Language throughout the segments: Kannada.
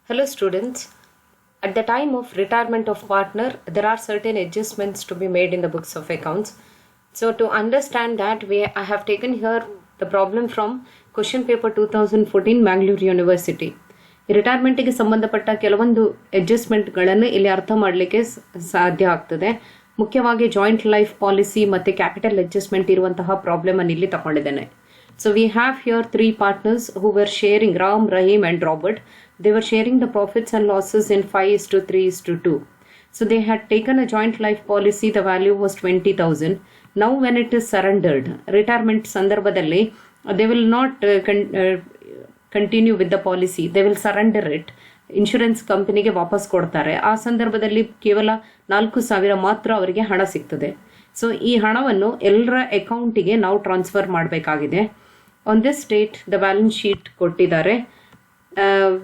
Hello students. At the time of retirement of partner, there are certain adjustments to be made in the books of accounts. So to understand that, I have taken here the problem from question paper 2014 Mangalore University. ರಿಟೈರ್ಮೆಂಟಿಗೆ ಸಂಬಂಧಪಟ್ಟ ಕೆಲವೊಂದು ಅಡ್ಜಸ್ಟ್ಮೆಂಟ್ಗಳನ್ನು ಇಲ್ಲಿ ಅರ್ಥ ಮಾಡಲಿಕ್ಕೆ ಸಾಧ್ಯ ಆಗ್ತದೆ. ಮುಖ್ಯವಾಗಿ ಜಾಯಿಂಟ್ ಲೈಫ್ ಪಾಲಿಸಿ ಮತ್ತು ಕ್ಯಾಪಿಟಲ್ ಅಡ್ಜಸ್ಟ್ಮೆಂಟ್ ಇರುವಂತಹ ಪ್ರಾಬ್ಲಮ್ ಅನ್ನು ಇಲ್ಲಿ ತಗೊಂಡಿದ್ದೇನೆ. So we have here three partners who were sharing, Ram, Rahim and Robert. They were sharing the profits and losses in 5:3:2. So they had taken a joint life policy, the value was 20,000. Now when it is surrendered, retirement sandarbhadalli, they will not continue with the policy. They will surrender it. Insurance ಕಂಪನಿಗೆ ವಾಪಸ್ ಕೊಡ್ತಾರೆ. ಆ ಸಂದರ್ಭದಲ್ಲಿ ಕೇವಲ 4,000 ಮಾತ್ರ ಅವರಿಗೆ ಹಣ ಸಿಗ್ತದೆ. ಸೊ ಈ ಹಣವನ್ನು ಎಲ್ಲರ ಅಕೌಂಟಿಗೆ ನಾವು ಟ್ರಾನ್ಸ್ಫರ್ ಮಾಡಬೇಕಾಗಿದೆ. On this date the balance sheet ಕೊಟ್ಟಿದ್ದಾರೆ.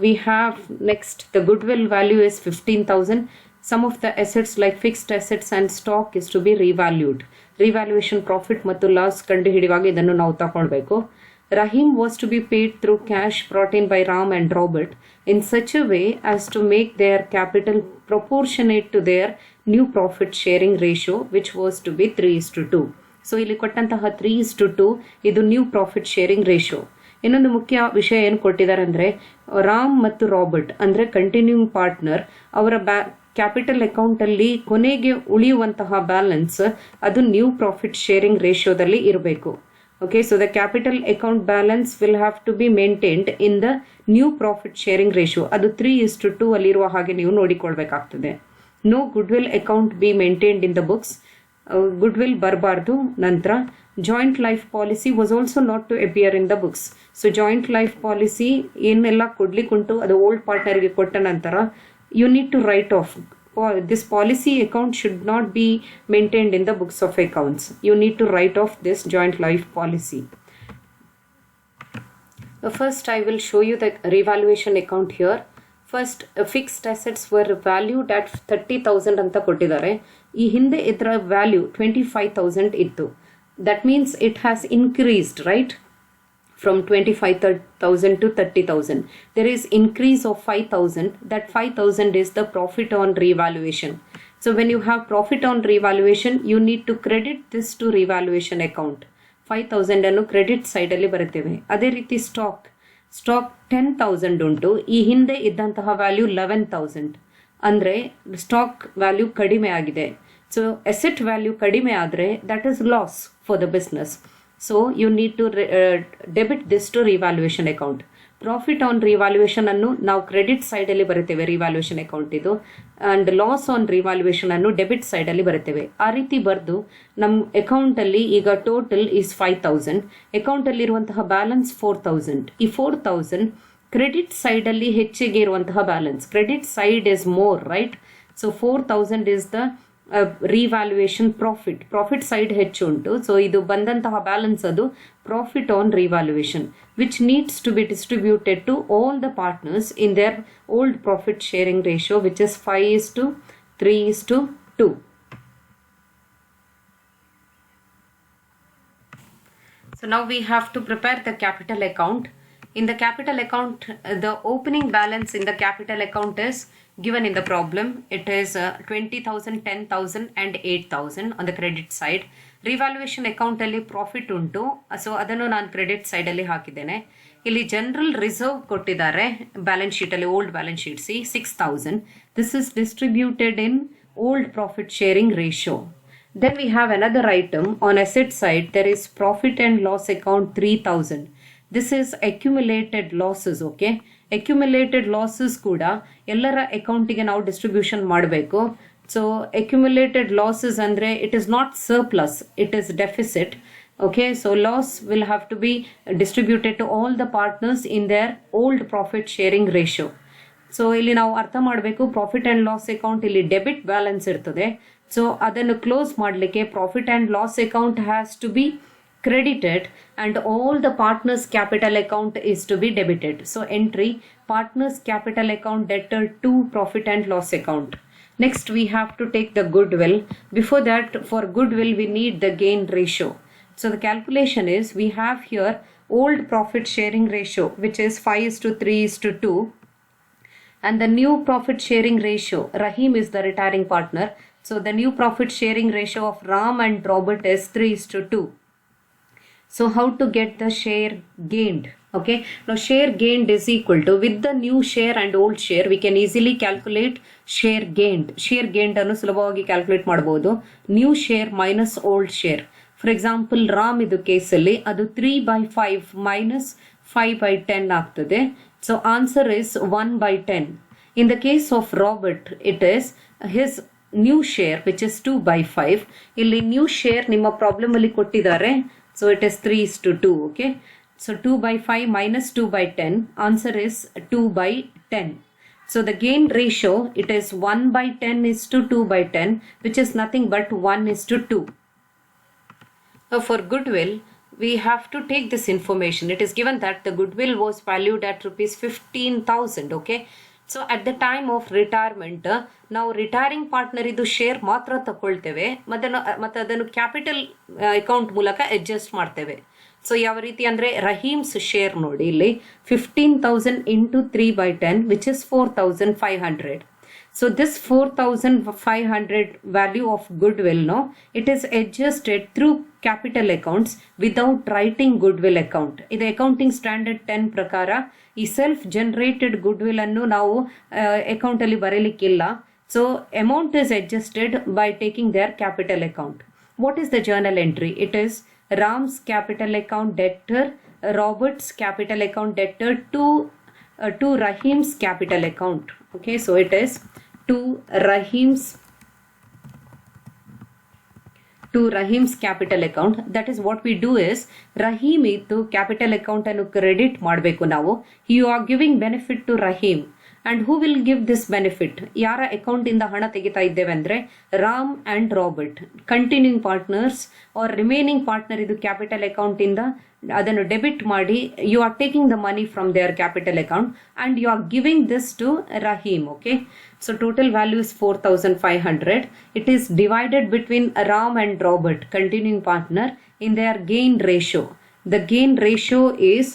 We have next the goodwill value is 15,000. Some of the assets like fixed assets and stock is to be revalued. Revaluation profit ಮತ್ತು ಲಾಸ್ ಕಂಡುಹಿಡಿಯುವಾಗ ಇದನ್ನು ನಾವು ತಗೊಳ್ಬೇಕು. Rahim was to be paid through cash brought in by Ram and Robert in such a way as to make their capital proportionate to their new profit sharing ratio, which was to be 3:2. So ಇಲ್ಲಿ ಕೊಟ್ಟಂತಹ 3:2 ಇದು ನ್ಯೂ ಪ್ರಾಫಿಟ್ ಶೇರಿಂಗ್ ರೇಷಿಯೋ. ಇನ್ನೊಂದು ಮುಖ್ಯ ವಿಷಯ ಏನು ಕೊಟ್ಟಿದ್ದಾರೆ ಅಂದರೆ, ರಾಮ್ ಮತ್ತು ರಾಬರ್ಟ್ ಅಂದರೆ ಕಂಟಿನ್ಯೂಯಿಂಗ್ ಪಾರ್ಟ್ನರ್ ಅವರ ಕ್ಯಾಪಿಟಲ್ ಅಕೌಂಟಲ್ಲಿ ಕೊನೆಗೆ ಉಳಿಯುವಂತಹ ಬ್ಯಾಲೆನ್ಸ್ ಅದು ನ್ಯೂ ಪ್ರಾಫಿಟ್ ಶೇರಿಂಗ್ ರೇಷಿಯೋದಲ್ಲಿ ಇರಬೇಕು. Okay, so the capital account balance will have to be maintained in the new profit sharing ratio. ಅದು 3:2 ಅಲ್ಲಿರುವ ಹಾಗೆ ನೀವು ನೋಡಿಕೊಳ್ಬೇಕಾಗ್ತದೆ. No goodwill account be maintained in the books. Goodwill ಬರಬಾರ್ದು. ನಂತರ joint life policy was also not to appear in the books. So joint life policy ಏನೆಲ್ಲ ಕೊಡ್ಲಿಕ್ಕುಂಟು ಅದು ಓಲ್ಡ್ ಪಾರ್ಟ್ನರ್ಗೆ ಕೊಟ್ಟ ನಂತರ you need to write off. This policy account should not be maintained in the books of accounts. You need to write off this joint life policy. First, I will show you the revaluation account here. First, fixed assets were valued at 30,000 anta kottidare. Ee hinde idra value 25,000 ittu. That means it has increased, right? From 25,000 to 30,000. There is increase of 5,000. That 5,000 is the profit on revaluation. So when you have profit on revaluation, you need to credit this to revaluation account. 5,000 ಅನ್ನು ಕ್ರೆಡಿಟ್ ಸೈಡಲ್ಲಿ ಬರುತ್ತೇವೆ. ಅದೇ ರೀತಿ ಸ್ಟಾಕ್ 10,000 ಉಂಟು. ಈ ಹಿಂದೆ ಇದ್ದಂತಹ ವ್ಯಾಲ್ಯೂ 11,000. ಅಂದರೆ ಸ್ಟಾಕ್ ವ್ಯಾಲ್ಯೂ ಕಡಿಮೆ ಆಗಿದೆ. ಸೊ ಅಸೆಟ್ ವ್ಯಾಲ್ಯೂ ಕಡಿಮೆ ಆದರೆ that is loss for the business. So you need to debit this to revaluation account. Profit on revaluation ಅನ್ನು ನಾವು ಕ್ರೆಡಿಟ್ ಸೈಡಲ್ಲಿ ಬರುತ್ತೇವೆ, ರಿವ್ಯಾಲ್ಯೂಯೇಷನ್ ಅಕೌಂಟ್ ಇದು. ಆ್ಯಂಡ್ ಲಾಸ್ ಆನ್ ರಿವ್ಯಾಲ್ಯೂಯೇಷನ್ ಅನ್ನು ಡೆಬಿಟ್ ಸೈಡಲ್ಲಿ ಬರುತ್ತೇವೆ. ಆ ರೀತಿ ಬರೆದು ನಮ್ಮ ಅಕೌಂಟಲ್ಲಿ ಈಗ ಟೋಟಲ್ ಈಸ್ 5,000. ಅಕೌಂಟಲ್ಲಿರುವಂತಹ ಬ್ಯಾಲೆನ್ಸ್ 4,000. ಈ 4,000 ಕ್ರೆಡಿಟ್ ಸೈಡಲ್ಲಿ ಹೆಚ್ಚಿಗೆ ಇರುವಂತಹ balance. Credit side is more, right? So 4,000 is the revaluation profit side ಹೆಚ್ಚು ಉಂಟು. ಸೊ ಇದು ಬಂದಂತಹ ಬ್ಯಾಲೆನ್ಸ್ ಅದು profit on revaluation which needs to be distributed to all the partners in their old profit sharing ratio which is 5:3:2. So now we have to prepare the capital account. In the capital account, the opening balance in the capital account is given in the problem. It is 20,000, 10,000 and 8,000 on the credit side. Revaluation account ಅಲ್ಲಿ ಪ್ರಾಫಿಟ್ ಉಂಟು. ಸೊ ಅದನ್ನು ನಾನು ಕ್ರೆಡಿಟ್ ಸೈಡಲ್ಲಿ ಹಾಕಿದ್ದೇನೆ. ಇಲ್ಲಿ ಜನರಲ್ ರಿಸರ್ವ್ ಕೊಟ್ಟಿದ್ದಾರೆ ಬ್ಯಾಲೆನ್ಸ್ ಶೀಟಲ್ಲಿ, ಓಲ್ಡ್ ಬ್ಯಾಲೆನ್ಸ್ ಶೀಟ್ ಸಿ 6,000. This is distributed in old profit sharing ratio. Then we have another item on asset side. There is profit and loss account 3,000. This is accumulated losses. Okay, accumulated losses ಕೂಡ ಎಲ್ಲರ ಅಕೌಂಟಿಗೆ ನಾವು ಡಿಸ್ಟ್ರಿಬ್ಯೂಷನ್ ಮಾಡಬೇಕು. ಸೊ accumulated losses ಅಂದರೆ it is not surplus, it is deficit. Okay, so loss will have to be distributed to all the partners in their old profit sharing ratio. So ಇಲ್ಲಿ ನಾವು ಅರ್ಥ ಮಾಡಬೇಕು, ಪ್ರಾಫಿಟ್ ಆ್ಯಂಡ್ ಲಾಸ್ ಅಕೌಂಟ್ ಇಲ್ಲಿ ಡೆಬಿಟ್ ಬ್ಯಾಲೆನ್ಸ್ ಇರ್ತದೆ. ಸೊ ಅದನ್ನು ಕ್ಲೋಸ್ ಮಾಡಲಿಕ್ಕೆ profit and loss account has to be credited and all the partners capital account is to be debited. So entry partners capital account debtor to profit and loss account. Next we have to take the goodwill. Before that, for goodwill we need the gain ratio. So the calculation is, we have here old profit sharing ratio which is 5:3:2 And the new profit sharing ratio, Rahim is the retiring partner. So the new profit sharing ratio of Ram and Robert is 3:2. So how to get the share gained? Okay, now share gained is equal to, with the new share and old share, we can easily calculate share gained. Share gained ಅನ್ನು ಸುಲಭವಾಗಿ ಕ್ಯಾಲ್ಕುಲೇಟ್ ಮಾಡಬಹುದು. New share minus old share. For example Ram ಇದು ಕೇಸಲ್ಲಿ ಅದು 3/5 ಮೈನಸ್ 5/10 ಆಗ್ತದೆ. So answer is 1/10. In the case of Robert, it is his new share which is 2/5. ಇಲ್ಲಿ ನ್ಯೂ ಶೇರ್ ನಿಮ್ಮ ಪ್ರಾಬ್ಲಮ್ ಅಲ್ಲಿ ಕೊಟ್ಟಿದ್ದಾರೆ. So it is 3:2. Okay. So 2/5 minus 2/10. Answer is 2/10. So the gain ratio, it is 1/10 is to 2/10, which is nothing but 1:2. Now for goodwill, we have to take this information. It is given that the goodwill was valued at rupees 15,000. Okay. So at the time of retirement ನಾವು ರಿಟೈರಿಂಗ್ ಪಾರ್ಟ್ನರ್ ಇದು ಶೇರ್ ಮಾತ್ರ ತಗೊಳ್ತೇವೆ, ಮತ್ತೆ ಅದನ್ನು ಕ್ಯಾಪಿಟಲ್ ಅಕೌಂಟ್ ಮೂಲಕ ಅಡ್ಜಸ್ಟ್ ಮಾಡ್ತೇವೆ. ಸೊ ಯಾವ ರೀತಿ ಅಂದರೆ ರಹೀಮ್ಸ್ ಶೇರ್ ನೋಡಿ ಇಲ್ಲಿ 15,000 into 3/10 which is 4,500. So this 4,500 value of goodwill, no, it is adjusted through capital accounts without writing goodwill account. ಇದು accounting standard 10 ಪ್ರಕಾರ ಈ ಸೆಲ್ಫ್ ಜನರೇಟೆಡ್ ಗುಡ್ವಿಲ್ ಅನ್ನು ನಾವು ಅಕೌಂಟ್ ಅಲ್ಲಿ ಬರೀಲಿಕ್ಕಿಲ್ಲ. So amount is adjusted by taking their capital account. What is the journal entry? It is Ram's capital account debtor, Robert's capital account debtor to Rahim's capital account. Okay, so it is to Rahim's capital account. That is what we do is Rahim itu capital account ಅನ್ನು ಕ್ರೆಡಿಟ್ ಮಾಡಬೇಕು ನಾವು. You are giving benefit to Rahim. And who will give this benefit? ಯಾರ ಅಕೌಂಟ್ ಇಂದ ಹಣ ತೆಗಿತಾ ಇದ್ದೇವೆ ಅಂದ್ರೆ Ram and Robert, continuing partners are remaining partner ಇದು ಕ್ಯಾಪಿಟಲ್ ಅಕೌಂಟ್ ಇಂದ ಅದನ್ನು ಡೆಬಿಟ್ ಮಾಡಿ, you are taking the money from their capital account and you are giving this to Rahim. Okay, so total value is 4,500. It is divided between Ram and Robert, continuing partner, in their gain ratio. The gain ratio is,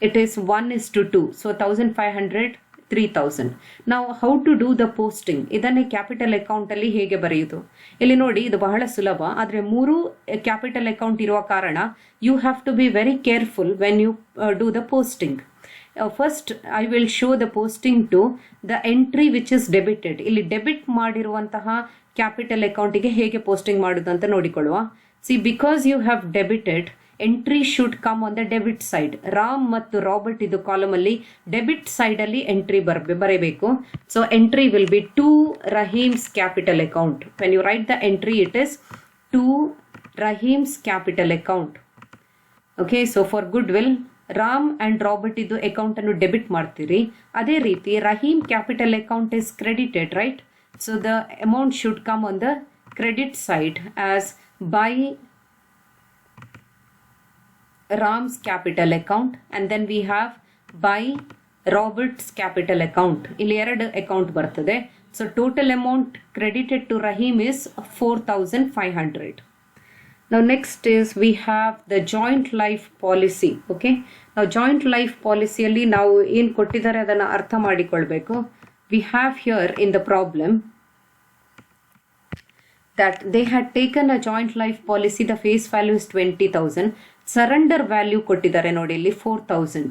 it is 1:2. So 1,500 3,000. Now how to do the posting? ಇದನ್ನೇ ಕ್ಯಾಪಿಟಲ್ ಅಕೌಂಟ್ ಅಲ್ಲಿ ಹೇಗೆ ಬರೆಯುವುದು? ಇಲ್ಲಿ ನೋಡಿ, ಇದು ಬಹಳ ಸುಲಭ. ಆದರೆ 3 ಕ್ಯಾಪಿಟಲ್ ಅಕೌಂಟ್ ಇರುವ ಕಾರಣ you have to be very careful when you do the posting. First I will show the posting to the entry which is debited. ಇಲ್ಲಿ ಡೆಬಿಟ್ ಮಾಡಿರುವಂತಹ ಕ್ಯಾಪಿಟಲ್ ಅಕೌಂಟಿಗೆ ಹೇಗೆ ಪೋಸ್ಟಿಂಗ್ ಮಾಡುವುದು ಅಂತ ನೋಡಿಕೊಳ್ಳುವ. See, because you have debited, entry should come on the debit side. Ram ಮತ್ತು ರಾಬರ್ಟ್ ಇದು ಕಾಲಮ್ ಅಲ್ಲಿ ಡೆಬಿಟ್ ಸೈಡ್ ಅಲ್ಲಿ ಎಂಟ್ರಿ ಬರಬೇಕು. So entry will be to Rahim's capital account. When you write the entry, it is to Rahim's capital account. Okay, so for goodwill, Ram and Robert ಇದು ಅಕೌಂಟ್ ಅನ್ನು ಡೆಬಿಟ್ ಮಾಡ್ತೀರಿ. ಅದೇ ರೀತಿ Rahim capital account is credited, right? So the amount should come on the credit side as by Ram's capital account, and then we have by Robert's capital account. ಇಲ್ಲಿ 2 ಅಕೌಂಟ್ ಬರ್ತದೆ. So total amount credited to Rahim is 4,500. Now next is we have the joint life policy. Okay, now joint life policy ಅಲ್ಲಿ ನಾವು ಏನು ಕೊಟ್ಟಿದ್ದಾರೆ ಅದನ್ನು ಅರ್ಥ ಮಾಡಿಕೊಳ್ಬೇಕು. We have here in the problem that they had taken a joint life policy. The face value is 20,000. Surrender value ಕೊಟ್ಟಿದ್ದಾರೆ ನೋಡಿ ಇಲ್ಲಿ 4,000.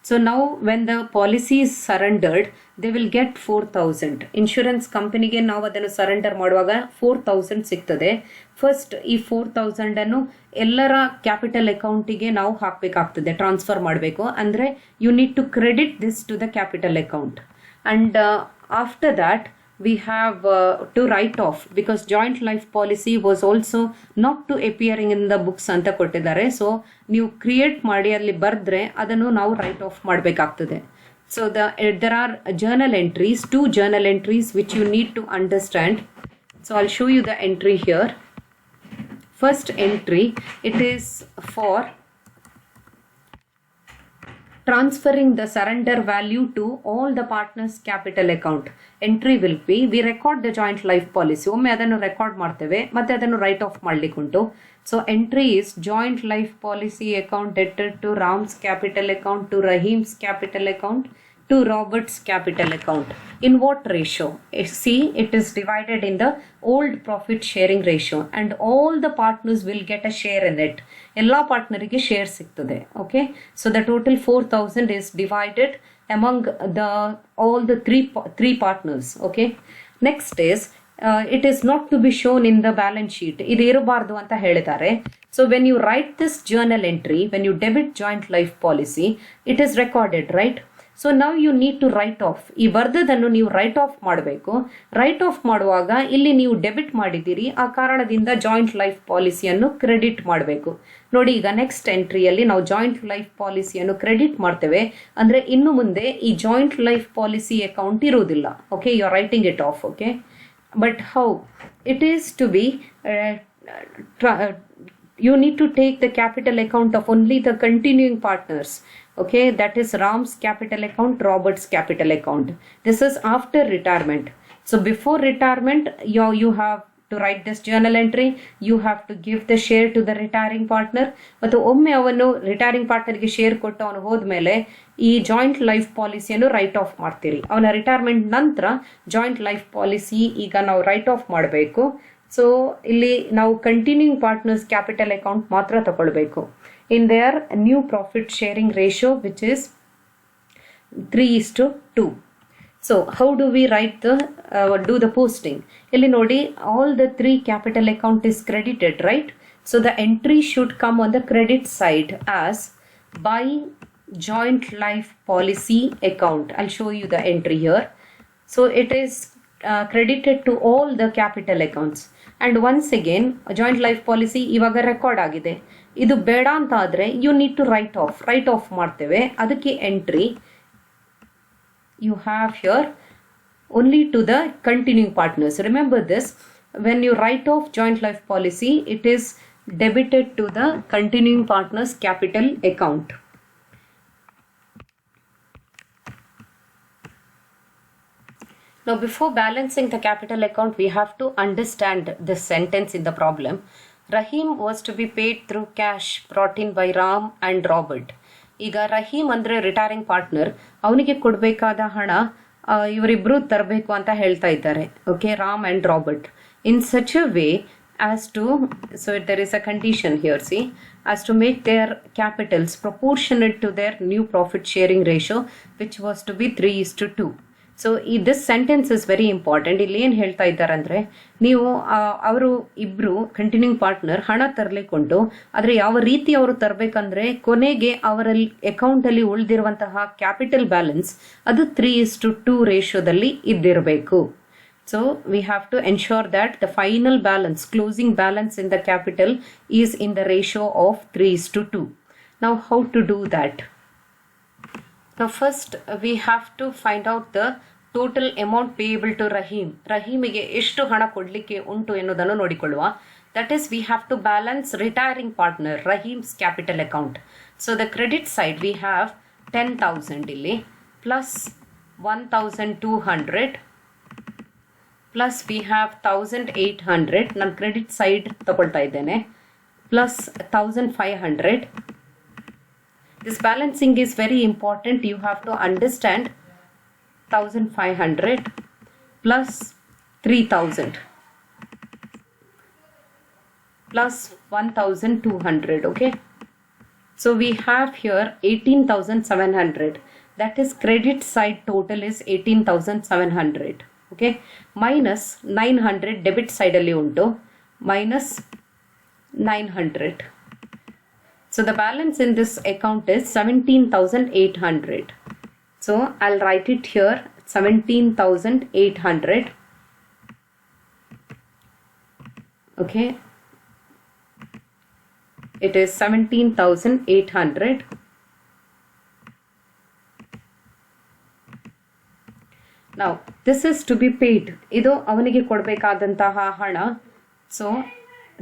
So now when the policy is surrendered, they will get 4,000. Insurance ಕಂಪನಿಗೆ ನಾವು ಅದನ್ನು ಸರೆಂಡರ್ ಮಾಡುವಾಗ 4,000 ಸಿಗ್ತದೆ. ಫಸ್ಟ್ ಈ 4,000 ಅನ್ನು ಎಲ್ಲರ ಕ್ಯಾಪಿಟಲ್ ಅಕೌಂಟಿಗೆ ನಾವು ಹಾಕಬೇಕಾಗ್ತದೆ, ಟ್ರಾನ್ಸ್ಫರ್ ಮಾಡಬೇಕು. ಅಂದರೆ you need to credit this to the capital account. And after that we have to write off, because joint life policy was also not to appearing in the books ಅಂತ ಕೊಟ್ಟಿದ್ದಾರೆ. ಸೊ ನೀವು ಕ್ರಿಯೇಟ್ ಮಾಡಿ ಅಲ್ಲಿ ಬರೆದ್ರೆ ಅದನ್ನು ನಾವು ರೈಟ್ ಆಫ್ ಮಾಡಬೇಕಾಗ್ತದೆ. So there are journal entries, 2 journal entries which you need to understand. So I'll show you the entry here. First entry, it is for transferring the surrender value to all the partners capital account. Entry will be, we record the joint life policy. ಒಮ್ಮೆ ಅದನ್ನು ರೆಕಾರ್ಡ್ ಮಾಡ್ತೇವೆ, ಮತ್ತೆ ಅದನ್ನು ರೈಟ್ ಆಫ್ ಮಾಡಲಿಕ್ಕುಂಟು. So entry is joint life policy account ಡೆಟೆಡ್ to Ram's capital account, to Rahim's capital account, to to Robert's capital account. In what ratio? See, it is divided in the old profit sharing ratio and all the partners will get a share in it. Ella partnerige share ಸಿಗ್ತದೆ. Okay, so the total 4,000 is divided among all the three partners. Okay, next is it is not to be shown in the balance sheet. ಇದು ಇರಬಾರ್ದು ಅಂತ ಹೇಳಿದ್ದಾರೆ. So when you write this journal entry, when you debit joint life policy, it is recorded, right? So now you need to write off. ಈ ಬರ್ದದನ್ನು ನೀವು ರೈಟ್ ಆಫ್ ಮಾಡಬೇಕು. ರೈಟ್ ಆಫ್ ಮಾಡುವಾಗ ಇಲ್ಲಿ ನೀವು ಡೆಬಿಟ್ ಮಾಡಿದ್ದೀರಿ, ಆ ಕಾರಣದಿಂದ ಜಾಯಿಂಟ್ ಲೈಫ್ ಪಾಲಿಸಿಯನ್ನು ಕ್ರೆಡಿಟ್ ಮಾಡಬೇಕು. ನೋಡಿ, ಈಗ ನೆಕ್ಸ್ಟ್ ಎಂಟ್ರಿಯಲ್ಲಿ ನಾವು ಜಾಯಿಂಟ್ ಲೈಫ್ ಪಾಲಿಸಿಯನ್ನು ಕ್ರೆಡಿಟ್ ಮಾಡ್ತೇವೆ. ಅಂದರೆ ಇನ್ನು ಮುಂದೆ ಈ ಜಾಯಿಂಟ್ ಲೈಫ್ ಪಾಲಿಸಿ ಅಕೌಂಟ್ ಇರುವುದಿಲ್ಲ. Okay, you are writing it off. Okay, but how it is to be you need to take the capital account of only the continuing partners. Okay, that is Ram's capital account, Robert's capital account. This is after retirement. So before retirement, you have to write this journal entry. You have to give the share to the retiring partner. ಮತ್ತು ಒಮ್ಮೆ ಅವನು ರಿಟೈರಿಂಗ್ ಪಾರ್ಟ್ನರ್ಗೆ ಶೇರ್ ಕೊಟ್ಟು ಅವನು ಹೋದ್ಮೇಲೆ ಈ ಜಾಯಿಂಟ್ ಲೈಫ್ ಪಾಲಿಸಿಯನ್ನು ರೈಟ್ ಆಫ್ ಮಾಡ್ತೀರಿ. ಅವನ ರಿಟೈರ್ಮೆಂಟ್ ನಂತರ ಜಾಯಿಂಟ್ ಲೈಫ್ ಪಾಲಿಸಿ ಈಗ ನಾವು ರೈಟ್ ಆಫ್ ಮಾಡಬೇಕು. ಸೊ ಇಲ್ಲಿ ನಾವು ಕಂಟಿನ್ಯೂಯಿಂಗ್ ಪಾರ್ಟ್ನರ್ಸ್ ಕ್ಯಾಪಿಟಲ್ ಅಕೌಂಟ್ ಮಾತ್ರ ತಗೊಳ್ಬೇಕು. In their new profit sharing ratio which is 3:2. So how do we write do the posting? Illi nodi, all the three capital account is credited, right? So the entry should come on the credit side as by joint life policy account. I'll show you the entry here. So it is credited to all the capital accounts. And once again, joint life policy ivaga record agide. Idu beda anta adre you need to write off ಮಾಡ್ತೇವೆ. ಅದಕ್ಕೆ entry you have here only to the continuing partners. Remember this, when you write off joint life policy, it is debited to the continuing partners capital account. Now before balancing the capital account, we have to understand the sentence in the problem. Rahim was to be paid through cash brought in by Ram and Robert. ಈಗ ರಹೀಮ್ ಅಂದರೆ ರಿಟೈರಿಂಗ್ ಪಾರ್ಟ್ನರ್, ಅವನಿಗೆ ಕೊಡಬೇಕಾದ ಹಣ ಇವರಿಬ್ರು ತರಬೇಕು ಅಂತ ಹೇಳ್ತಾ ಇದ್ದಾರೆ. Okay, Ram and Robert in such a way as to, so there is a condition here, see, as to make their capitals proportionate to their new profit sharing ratio which was to be 3:2. So this sentence is very important. ಇಲ್ಲಿ ಏನು ಹೇಳ್ತಾ ಇದ್ದಾರೆ ಅಂದರೆ, ನೀವು ಅವರು ಇಬ್ಬರು ಕಂಟಿನ್ಯೂಯಿಂಗ್ ಪಾರ್ಟ್ನರ್ ಹಣ ತರಲಿಕ್ಕುಂಟು, ಆದರೆ ಯಾವ ರೀತಿ ಅವರು ತರಬೇಕಂದ್ರೆ ಕೊನೆಗೆ ಅವರಲ್ಲಿ ಅಕೌಂಟಲ್ಲಿ ಉಳಿದಿರುವಂತಹ ಕ್ಯಾಪಿಟಲ್ ಬ್ಯಾಲೆನ್ಸ್ ಅದು 3:2 ರೇಷಿಯೋದಲ್ಲಿ ಇದ್ದಿರಬೇಕು. So we have to ensure that the final balance, closing balance in the capital is in the ratio of 3:2. Now how to do that? Now first we have to find out the total amount payable to Rahim. ರಹೀಮಿಗೆ ಎಷ್ಟು ಹಣ ಕೊಡಲಿಕ್ಕೆ ಉಂಟು ಎನ್ನುವುದನ್ನು ನೋಡಿಕೊಳ್ಳುವ. That is, we have to balance retiring partner Rahim's capital account. So the credit side we have 10,000 ಇಲ್ಲಿ plus 1,200 plus we have 1,800. ನಾನು ಕ್ರೆಡಿಟ್ ಸೈಡ್ ತಗೊಳ್ತಾ ಇದ್ದೇನೆ, plus 1,500. This balancing is very important. You have to understand 1,500 plus 3,000 plus 1,200. Okay, so we have here 18,700. That is credit side total is 18,700. Okay, minus 900 debit side alli untu, minus 900. So the balance in this account is 17,800. So I'll write it here, 17,800. Okay, it is 17,800. Now this is to be paid. ಇದು ಅವನಿಗೆ ಕೊಡಬೇಕಾದಂತಹ ಹಣ. So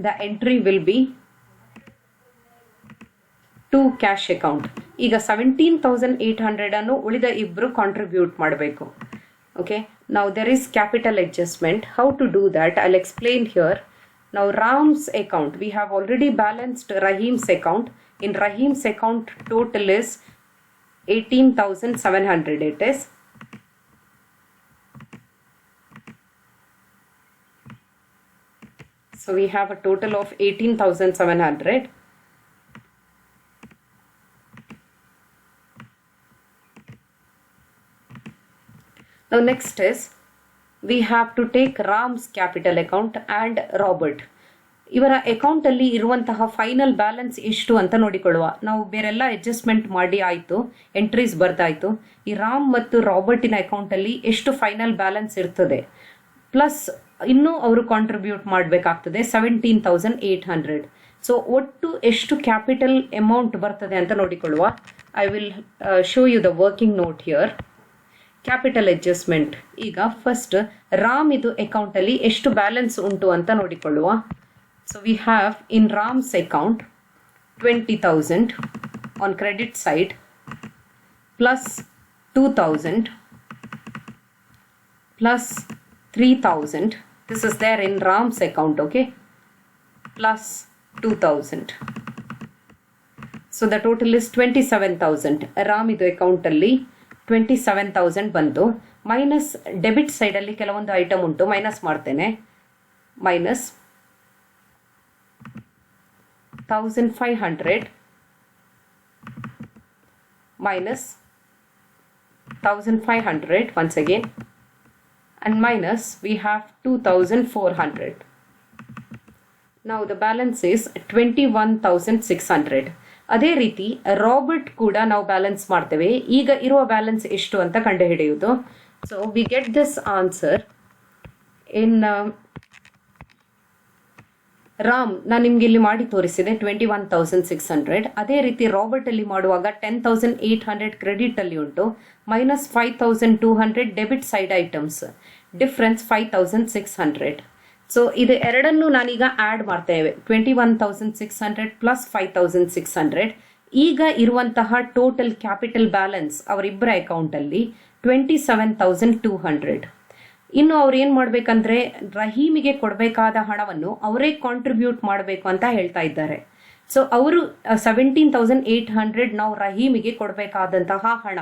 the entry will be to cash account. ಈಗ 17,800 ಅನ್ನು ಉಳಿದ ಇಬ್ಬರು ಕಾಂಟ್ರಿಬ್ಯೂಟ್ ಮಾಡಬೇಕು. ಓಕೆ, ನಾವು there is capital adjustment. How to do that I will explain here. ನಾವು Ram's account we have already balanced Rahim's account. In Rahim's account total is 18,700 it is. So we have a total of 18,700. Now next is we have to take Ram's capital account and Robert. ಇವರ ಅಕೌಂಟಲ್ಲಿ ಇರುವಂತಹ ಫೈನಲ್ ಬ್ಯಾಲೆನ್ಸ್ ಎಷ್ಟು ಅಂತ ನೋಡಿಕೊಳ್ಳುವ. ನಾವು ಬೇರೆಲ್ಲ ಅಡ್ಜಸ್ಟ್ಮೆಂಟ್ ಮಾಡಿ ಆಯಿತು, ಎಂಟ್ರೀಸ್ ಬರ್ದಾಯಿತು. ಈ ರಾಮ್ ಮತ್ತು ರಾಬರ್ಟಿನ ಅಕೌಂಟಲ್ಲಿ ಎಷ್ಟು ಫೈನಲ್ ಬ್ಯಾಲೆನ್ಸ್ ಇರ್ತದೆ, ಪ್ಲಸ್ ಇನ್ನೂ ಅವರು ಕಾಂಟ್ರಿಬ್ಯೂಟ್ ಮಾಡಬೇಕಾಗ್ತದೆ 17,800. ಸೊ ಒಟ್ಟು ಎಷ್ಟು ಕ್ಯಾಪಿಟಲ್ ಅಮೌಂಟ್ ಬರ್ತದೆ ಅಂತ ನೋಡಿಕೊಳ್ಳುವ. I will show you the working note here. Capital adjustment. ಈಗ ಫಸ್ಟ್ ರಾಮ್ ಇದು ಅಕೌಂಟಲ್ಲಿ ಎಷ್ಟು ಬ್ಯಾಲೆನ್ಸ್ ಉಂಟು ಅಂತ ನೋಡಿಕೊಳ್ಳುವ. So we have in Ram's account 20,000 on credit side plus 2,000 plus 3,000. This is there in Ram's account, okay? Plus 2,000. So the total is 27,000. Ram idu account alli 27,000 ಬಂತು. ಮೈನಸ್ ಡೆಬಿಟ್ ಸೈಡಲ್ಲಿ ಕೆಲವೊಂದು ಐಟಮ್ ಉಂಟು, ಮೈನಸ್ ಮಾಡ್ತೇನೆ. Minus 1,500 minus 1,500 once again, and minus we have 2,400. Now the balance is 21,600. ಅದೇ ರೀತಿ ರಾಬರ್ಟ್ ಕೂಡ ನಾವು ಬ್ಯಾಲೆನ್ಸ್ ಮಾಡ್ತೇವೆ. ಈಗ ಇರುವ ಬ್ಯಾಲೆನ್ಸ್ ಎಷ್ಟು ಅಂತ ಕಂಡುಹಿಡಿಯುವುದು. So we get this answer in Ram ನಾನು ನಿಮ್ಗೆ ಇಲ್ಲಿ ಮಾಡಿ ತೋರಿಸಿದೆ 21,600. ಅದೇ ರೀತಿ ರಾಬರ್ಟ್ ಅಲ್ಲಿ ಮಾಡುವಾಗ 10,800 ಕ್ರೆಡಿಟ್ ಅಲ್ಲಿ ಉಂಟು, minus 5,200 debit side items, difference 5,600. So ಇದು ಎರಡನ್ನು ನಾನೀಗ ಆ್ಯಡ್ ಮಾಡ್ತೇವೆ. 21,600 ಪ್ಲಸ್ 5,600. ಈಗ ಇರುವಂತಹ ಟೋಟಲ್ ಕ್ಯಾಪಿಟಲ್ ಬ್ಯಾಲೆನ್ಸ್ ಅವರಿಬ್ಬರ ಅಕೌಂಟಲ್ಲಿ 27,200. ಇನ್ನು ಅವ್ರು ಏನು ಮಾಡಬೇಕಂದ್ರೆ ರಹೀಮಿಗೆ ಕೊಡಬೇಕಾದ ಹಣವನ್ನು ಅವರೇ ಕಾಂಟ್ರಿಬ್ಯೂಟ್ ಮಾಡಬೇಕು ಅಂತ ಹೇಳ್ತಾ ಇದ್ದಾರೆ. ಸೊ ಅವರು 17,800 ನಾವು ರಹೀಮಿಗೆ ಕೊಡಬೇಕಾದಂತಹ ಹಣ.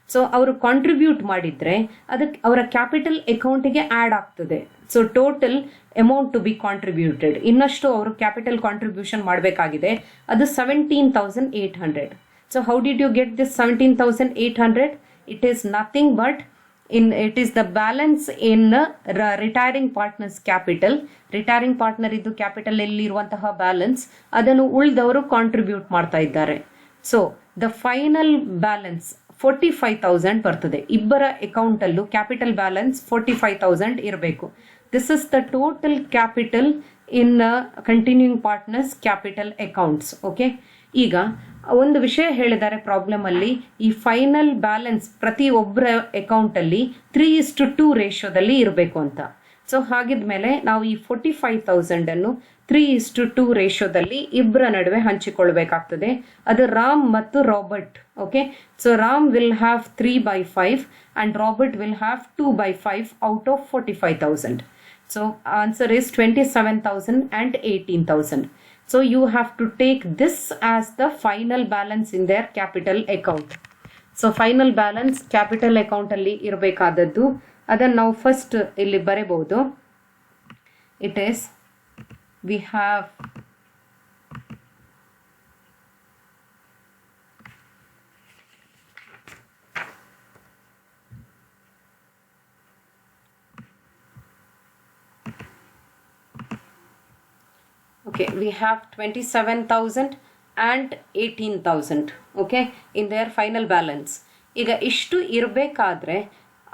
ಸೊ ಅವರು ಕಾಂಟ್ರಿಬ್ಯೂಟ್ ಮಾಡಿದರೆ ಅದಕ್ಕೆ ಅವರ ಕ್ಯಾಪಿಟಲ್ ಅಕೌಂಟಿಗೆ ಆ್ಯಡ್ ಆಗ್ತದೆ. So total amount to be contributed, ಇನ್ನಷ್ಟು ಅವರು ಕ್ಯಾಪಿಟಲ್ ಕಾಂಟ್ರಿಬ್ಯೂಷನ್ ಮಾಡಬೇಕಾಗಿದೆ, ಅದು 17,800. So how did you get this 17,800? It is nothing but it is the balance in retiring partners capital. Retiring partner ಇದು ಕ್ಯಾಪಿಟಲ್ ಅಲ್ಲಿ ಇರುವಂತಹ ಬ್ಯಾಲೆನ್ಸ್, ಅದನ್ನು ಉಳಿದವರು ಕಾಂಟ್ರಿಬ್ಯೂಟ್ ಮಾಡ್ತಾ ಇದ್ದಾರೆ. ಸೊ ದ ಫೈನಲ್ ಬ್ಯಾಲೆನ್ಸ್ 45,000 ಬರ್ತದೆ. ಇಬ್ಬರ ಅಕೌಂಟ್ ಅಲ್ಲೂ ಕ್ಯಾಪಿಟಲ್ ಬ್ಯಾಲೆನ್ಸ್ 45,000 ಇರಬೇಕು. This is the total capital in continuing partners capital accounts. Okay, ಈಗ ಒಂದು ವಿಷಯ ಹೇಳಿದ್ದಾರೆ ಪ್ರಾಬ್ಲಮ್ ಅಲ್ಲಿ, ಈ ಫೈನಲ್ ಬ್ಯಾಲೆನ್ಸ್ ಪ್ರತಿ ಒಬ್ಬರ ಅಕೌಂಟ್ ಅಲ್ಲಿ 3:2 ರೇಷಿಯೋದಲ್ಲಿ ಇರಬೇಕು ಅಂತ. ಸೊ ಹಾಗಿದ್ಮೇಲೆ ನಾವು ಈ 45,000 ಅನ್ನು 3:2 ರೇಷಿಯೋದಲ್ಲಿ ಇಬ್ಬರ ನಡುವೆ ಹಂಚಿಕೊಳ್ಬೇಕಾಗ್ತದೆ. ಅದು ರಾಮ್ ಮತ್ತು Robert. Okay, so Ram will have 3/5 and Robert will have 2/5 out of 45,000. So answer is 27,000 and 18,000. So you have to take this as the final balance in their capital account. So final balance capital account ಅಲ್ಲಿ ಇರಬೇಕಾದದ್ದು, ಅದನ್ನು ನಾವು ಫಸ್ಟ್ ಇಲ್ಲಿ ಬರೆಯಬಹುದು. It is, we have okay, we have 27,000 and 18,000 okay in their final balance. ಈಗ ಇಷ್ಟು ಇರಬೇಕಾದ್ರೆ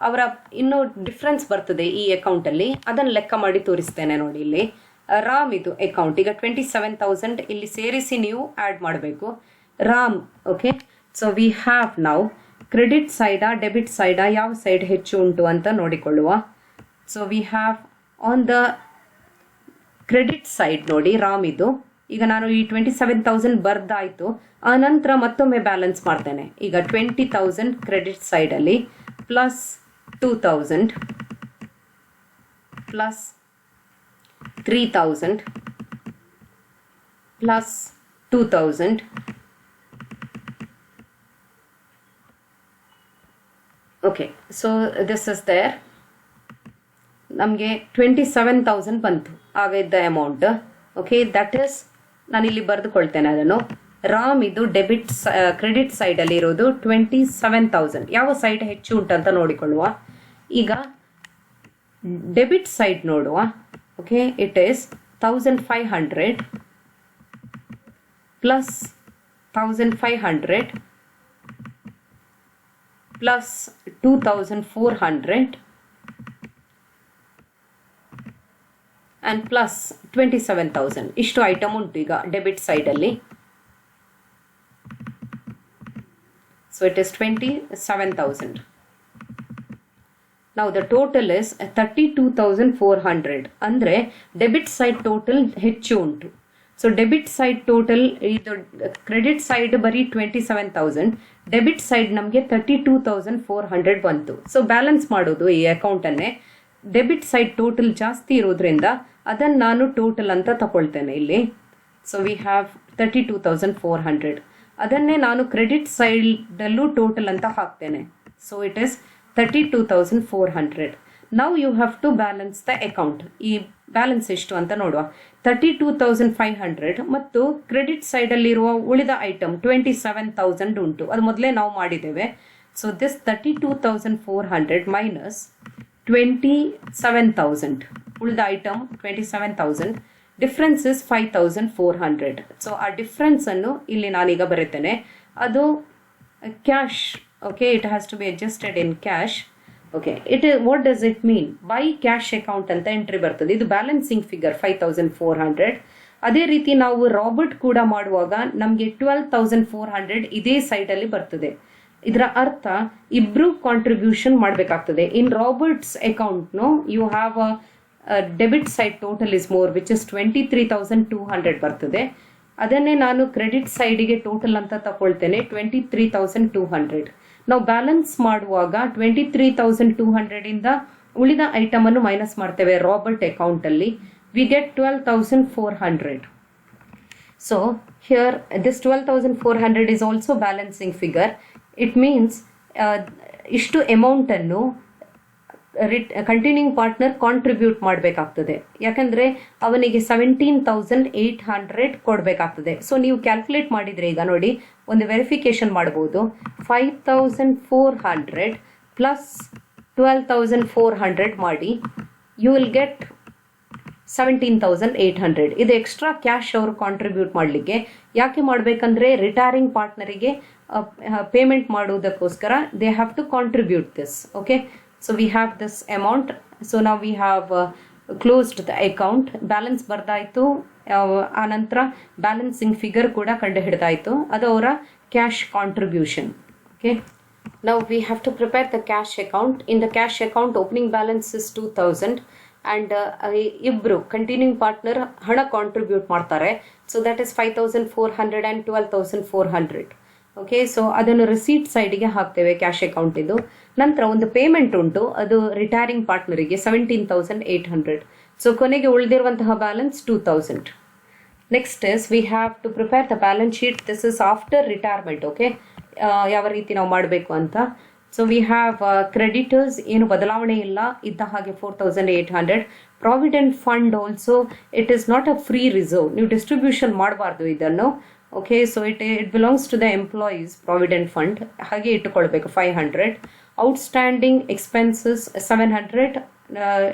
ಅವರ ಇನ್ನೂ ಡಿಫ್ರೆನ್ಸ್ ಬರ್ತದೆ ಈ ಅಕೌಂಟ್ ಅಲ್ಲಿ, ಅದನ್ನು ಲೆಕ್ಕ ಮಾಡಿ ತೋರಿಸ್ತೇನೆ ನೋಡಿ. ಇಲ್ಲಿ ರಾಮ್ ಇದು ಅಕೌಂಟ್, ಈಗ 27,000 ಇಲ್ಲಿ ಸೇರಿಸಿ ನೀವು ಆ್ಯಡ್ ಮಾಡಬೇಕು. Ram, okay, so we have now credit ಸೈಡಾ ಡೆಬಿಟ್ ಸೈಡಾ ಯಾವ ಸೈಡ್ ಹೆಚ್ಚು ಉಂಟು ಅಂತ ನೋಡಿಕೊಳ್ಳುವ. So we have on the credit side ನೋಡಿ ರಾಮ್ ಇದು. ಈಗ ನಾನು ಈ 27,000 ಬರ್ದಾಯ್ತು, ಆ ನಂತರ ಮತ್ತೊಮ್ಮೆ ಬ್ಯಾಲೆನ್ಸ್ ಮಾಡ್ತೇನೆ. ಈಗ 20,000 ಕ್ರೆಡಿಟ್ ಸೈಡಲ್ಲಿ plus 2,000 plus 3,000 plus 2,000 okay, so this is there. ನಮಗೆ 27,000 ಬಂತು ಆಗ ಇದ್ದ ಅಮೌಂಟ್. ಓಕೆ, ದಟ್ ಈಸ್, ನಾನಿಲ್ಲಿ ಬರೆದುಕೊಳ್ತೇನೆ ಅದನ್ನು. ರಾಮ್ ಇದು ಕ್ರೆಡಿಟ್ ಸೈಡಲ್ಲಿ ಇರೋದು 27,000. ಯಾವ ಸೈಡ್ ಹೆಚ್ಚು ಉಂಟಂತ ನೋಡಿಕೊಳ್ಳುವ. ಈಗ ಡೆಬಿಟ್ ಸೈಡ್ ನೋಡುವ. Okay, it is 1,500 plus 1,500 plus 2,400 and plus 27,000. ಇಷ್ಟು ಐಟಮ್ ಉಂಟು ಈಗ ಡೆಬಿಟ್ ಸೈಡಲ್ಲಿ. So it is 27,000. Now the total is 32,400. ಅಂದರೆ ಡೆಬಿಟ್ ಸೈಡ್ ಟೋಟಲ್ ಹೆಚ್ಚು ಉಂಟು. ಸೊ ಡೆಬಿಟ್ ಸೈಡ್ ಟೋಟಲ್ ಇದು ಕ್ರೆಡಿಟ್ ಸೈಡ್ ಬರೀ 27,000, ಡೆಬಿಟ್ ಸೈಡ್ ನಮಗೆ 32,400 ಬಂತು. ಸೊ ಬ್ಯಾಲೆನ್ಸ್ ಮಾಡೋದು ಈ ಅಕೌಂಟನ್ನೇ. ಡೆಬಿಟ್ ಸೈಡ್ ಟೋಟಲ್ ಜಾಸ್ತಿ ಇರೋದ್ರಿಂದ ಅದನ್ನು ನಾನು ಟೋಟಲ್ ಅಂತ ತಗೊಳ್ತೇನೆ ಇಲ್ಲಿ. So we have 32,400. ಅದನ್ನೇ ನಾನು ಕ್ರೆಡಿಟ್ ಸೈಡಲ್ಲೂ ಟೋಟಲ್ ಅಂತ ಹಾಕ್ತೇನೆ. So it is 32,400. Now you have to balance the account. ಈ ಬ್ಯಾಲೆನ್ಸ್ ಎಷ್ಟು ಅಂತ ನೋಡುವ. 32,500 ಮತ್ತು ಕ್ರೆಡಿಟ್ ಸೈಡಲ್ಲಿರುವ ಉಳಿದ ಐಟಮ್ 27,000 ಉಂಟು. ಅದು ಮೊದಲೇ ನಾವು ಮಾಡಿದ್ದೇವೆ. ಸೊ ದಿಸ್ 32,400 ಮೈನಸ್ 27,000, ಉಳಿದ ಐಟಮ್ 27,000, ಡಿಫ್ರೆನ್ಸ್ ಇಸ್ 5,400. ಸೊ ಆ ಡಿಫ್ರೆನ್ಸ್ ಅನ್ನು ಇಲ್ಲಿ ನಾನೀಗ ಬರೀತೇನೆ. ಅದು cash. Okay, it has to be adjusted in cash. Okay, what does it mean? By cash account ಅಂತ ಎಂಟ್ರಿ ಬರ್ತದೆ. ಇದು ಬ್ಯಾಲೆನ್ಸಿಂಗ್ ಫಿಗರ್ 5,400. ಅದೇ ರೀತಿ ನಾವು ರಾಬರ್ಟ್ ಕೂಡ ಮಾಡುವಾಗ ನಮಗೆ 12,400 ಇದೇ ಸೈಡಲ್ಲಿ ಬರ್ತದೆ. ಇದರ ಅರ್ಥ ಇಬ್ರು ಕಾಂಟ್ರಿಬ್ಯೂಷನ್ ಮಾಡಬೇಕಾಗ್ತದೆ. ಇನ್ ರಾಬರ್ಟ್ಸ್ ಅಕೌಂಟ್ನು you have debit side total is more, which is 23,200 ಬರ್ತದೆ. ಅದನ್ನೇ ನಾನು ಕ್ರೆಡಿಟ್ ಸೈಡಿಗೆ ಟೋಟಲ್ ಅಂತ ತಗೊಳ್ತೇನೆ, 23,200. ನಾವು ಬ್ಯಾಲೆನ್ಸ್ ಮಾಡುವಾಗ 23,200 ಇಂದ ಉಳಿದ ಐಟಮ್ ಅನ್ನು ಮೈನಸ್ ಮಾಡ್ತೇವೆ ರಾಬರ್ಟ್ ಅಕೌಂಟಲ್ಲಿ. We get 12,400. So here this 12,400 is also balancing figure. It means ಇಷ್ಟು ಅಮೌಂಟನ್ನು ಕಂಟಿನ್ಯೂಯಿಂಗ್ ಪಾರ್ಟ್ನರ್ ಕಾಂಟ್ರಿಬ್ಯೂಟ್ ಮಾಡಬೇಕಾಗ್ತದೆ. ಯಾಕಂದರೆ ಅವನಿಗೆ 17,800 ಕೊಡಬೇಕಾಗ್ತದೆ. ಸೊ ನೀವು ಕ್ಯಾಲ್ಕುಲೇಟ್ ಮಾಡಿದರೆ ಈಗ ನೋಡಿ, ಒಂದು ವೆರಿಫಿಕೇಶನ್ ಮಾಡ್ಬೋದು. 5,400 ಪ್ಲಸ್ 12,400 ಮಾಡಿ ಯು ವಿಲ್ ಗೆಟ್ 17,800. ಇದು ಎಕ್ಸ್ಟ್ರಾ ಕ್ಯಾಶ್ ಅವರು ಕಾಂಟ್ರಿಬ್ಯೂಟ್ ಮಾಡಲಿಕ್ಕೆ. ಯಾಕೆ ಮಾಡಬೇಕಂದ್ರೆ ರಿಟೈರಿಂಗ್ ಪಾರ್ಟ್ನರಿಗೆ ಪೇಮೆಂಟ್ ಮಾಡುವುದಕ್ಕೋಸ್ಕರ they have to contribute this. Okay, so we have this amount. So ನಾವು we have closed the account. Balance ಬರ್ದಾಯಿತು. ಆನಂತರ ಬ್ಯಾಲೆನ್ಸಿಂಗ್ ಫಿಗರ್ ಕೂಡ ಕಂಡು ಹಿಡಿದಾಯಿತು. ಅದು ಅವರ ಕ್ಯಾಶ್ ಕಾಂಟ್ರಿಬ್ಯೂಷನ್. ಓಕೆ, ನಾವು we have to prepare the cash account. In the cash account opening balance is 2,000 and ಇಬ್ಬರು ಕಂಟಿನ್ಯೂಯಿಂಗ್ ಪಾರ್ಟ್ನರ್ ಹಣ ಕಾಂಟ್ರಿಬ್ಯೂಟ್ ಮಾಡ್ತಾರೆ. So that is 5,400 and 12,400. Okay, so ಅದನ್ನು ರಿಸೀಟ್ ಸೈಡಿಗೆ ಹಾಕ್ತೇವೆ ಕ್ಯಾಶ್ ಅಕೌಂಟ್ ಇದು. ನಂತರ ಒಂದು ಪೇಮೆಂಟ್ ಉಂಟು, ಅದು ರಿಟೈರಿಂಗ್ ಪಾರ್ಟ್ನರಿಗೆ 17,800. ಸೊ ಕೊನೆಗೆ ಉಳಿದಿರುವಂತಹ balance 2,000. Next is we have to prepare the balance sheet. This is after retirement. Okay, ಯಾವ ರೀತಿ ನಾವು ಮಾಡಬೇಕು ಅಂತ. ಸೊ ವಿ ಹ್ಯಾವ್ ಕ್ರೆಡಿಟರ್ಸ್, ಏನು ಬದಲಾವಣೆ ಇಲ್ಲ, ಇದ್ದ ಹಾಗೆ 4,800. Provident fund also it is not a free reserve. ನೀವು ಡಿಸ್ಟ್ರಿಬ್ಯೂಷನ್ ಮಾಡಬಾರ್ದು ಇದನ್ನು. Okay, so it belongs to the employees provident fund, ಹಾಗೆ ಇಟ್ಟುಕೊಳ್ಬೇಕು 500. Outstanding expenses 700.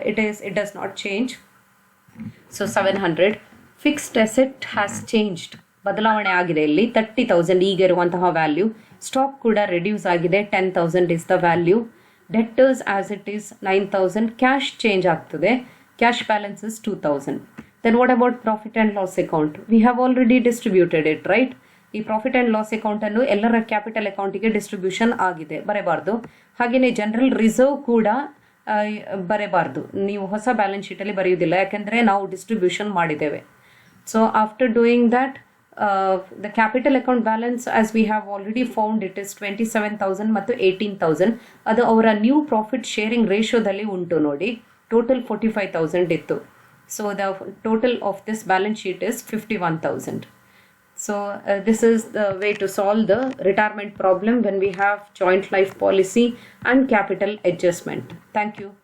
It does not change. So 700. Fixed asset has changed, ಬದಲಾವಣೆ ಆಗಿದೆ ಇಲ್ಲಿ 30,000 ಈಗ ಇರುವಂತಹ ವ್ಯಾಲ್ಯೂ. ಸ್ಟಾಕ್ ಕೂಡ ರಿಡ್ಯೂಸ್ ಆಗಿದೆ, 10,000 is the value. Debtors as it is 9,000. Cash change ಆಗ್ತದೆ, cash balance is 2,000. Then what about profit and loss account? We have already distributed it, right? ಈ ಪ್ರಾಫಿಟ್ ಆ್ಯಂಡ್ ಲಾಸ್ ಅಕೌಂಟ್ ಅನ್ನು ಎಲ್ಲರ ಕ್ಯಾಪಿಟಲ್ ಅಕೌಂಟಿಗೆ ಡಿಸ್ಟ್ರಿಬ್ಯೂಷನ್ ಆಗಿದೆ, ಬರೆಯಬಾರ್ದು. ಹಾಗೆಯೇ ಜನರಲ್ ರಿಸರ್ವ್ ಕೂಡ ಬರೆಯಬಾರ್ದು. ನೀವು ಹೊಸ ಬ್ಯಾಲೆನ್ಸ್ ಶೀಟಲ್ಲಿ ಬರೆಯುವುದಿಲ್ಲ, ಯಾಕೆಂದರೆ ನಾವು ಡಿಸ್ಟ್ರಿಬ್ಯೂಷನ್ ಮಾಡಿದ್ದೇವೆ. So after doing that the capital account balance as we have already found it is 27,000 ಮತ್ತು 18,000. ಅದು ಅವರ ನ್ಯೂ ಪ್ರಾಫಿಟ್ ಶೇರಿಂಗ್ ರೇಷಿಯೋದಲ್ಲಿ ಉಂಟು ನೋಡಿ. ಟೋಟಲ್ 45,000 ಇತ್ತು. So the total of this balance sheet is 51,000. So this is the way to solve the retirement problem when we have joint life policy and capital adjustment. Thank you.